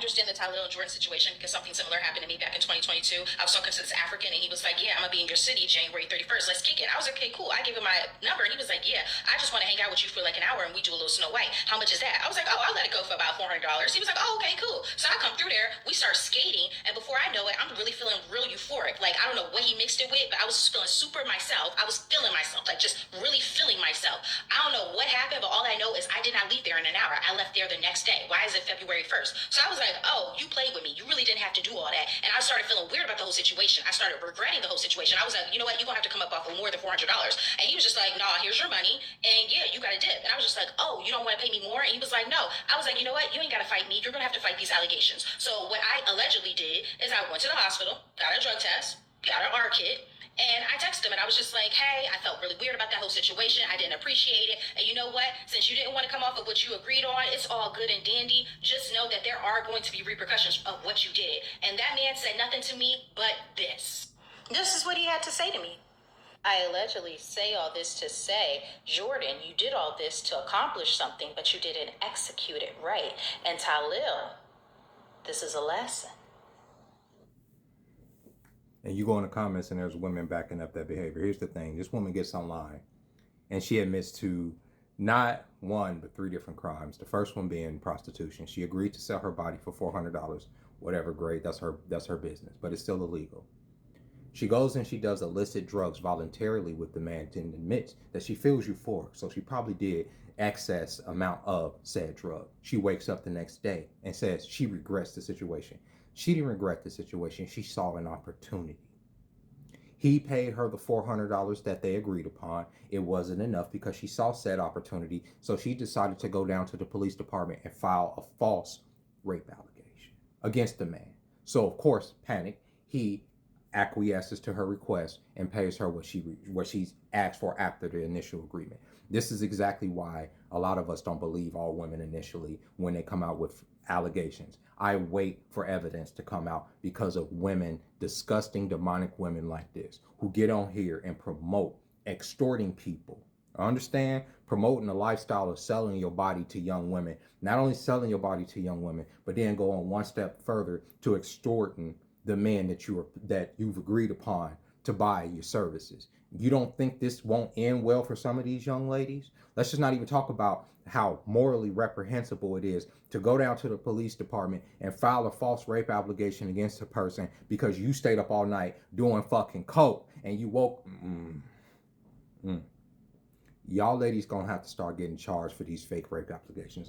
understand the Tyler and Jordan situation because something similar happened to me back in 2022. I was talking to this African and he was like, yeah, I'm going to be in your city January 31st. Let's kick it. I was like, okay, cool. I gave him my number and he was like, yeah, I just want to hang out with you for like an hour and we do a little Snow White. How much is that? I was like, oh, I'll let it go for about $400. He was like, oh, okay, cool. So I come through there, we start skating, and before I know it, I'm really feeling real euphoric. Like, I don't know what he mixed it with, but I was feeling super myself. I was feeling myself, like just really feeling myself. I don't know what happened, but all I know is I did not leave there in an hour. I left there the next day. Why is it February 1st? So I was like, oh, you played with me. You really didn't have to do all that. And I started feeling weird about the whole situation. I started regretting the whole situation. I was like, you know what? You're going to have to come up off of more than $400. And he was just like, nah, here's your money. And yeah, you got a dip. And I was just like, oh, you don't want to pay me more? And he was like, no. I was like, you know what? You ain't got to fight me. You're going to have to fight these allegations. So what I allegedly did is I went to the hospital, got a drug test, got an R kit, and I texted him and I was just like, hey, I felt really weird about that whole situation. I didn't appreciate it. And you know what? Since you didn't want to come off of what you agreed on, it's all good and dandy. Just know that there are going to be repercussions of what you did. And that man said nothing to me but this. This is what he had to say to me. I allegedly say all this to say, Jordan, you did all this to accomplish something, but you didn't execute it right. And Talil, this is a lesson. And you go in the comments and there's women backing up that behavior. Here's the thing. This woman gets online and she admits to not one, but 3 different crimes. The first one being prostitution. She agreed to sell her body for $400. Whatever, great. That's her business, but it's still illegal. She goes and she does illicit drugs voluntarily with the man and admits that she feels euphoric. So she probably did excess amount of said drug. She wakes up the next day and says she regrets the situation. She didn't regret the situation. She saw an opportunity. He paid her the $400 that they agreed upon. It wasn't enough because she saw said opportunity. So she decided to go down to the police department and file a false rape allegation against the man. So of course, panic, he acquiesces to her request and pays her what she's asked for after the initial agreement. This is exactly why a lot of us don't believe all women initially when they come out with allegations. I wait for evidence to come out because of women, disgusting, demonic women like this, who get on here and promote extorting people. Understand? Promoting a lifestyle of selling your body to young women. Not only selling your body to young women, but then go on one step further to extorting the men that you've agreed upon to buy your services. You don't think this won't end well for some of these young ladies? Let's just not even talk about how morally reprehensible it is to go down to the police department and file a false rape allegation against a person because you stayed up all night doing fucking coke and you woke. Y'all ladies gonna have to start getting charged for these fake rape allegations.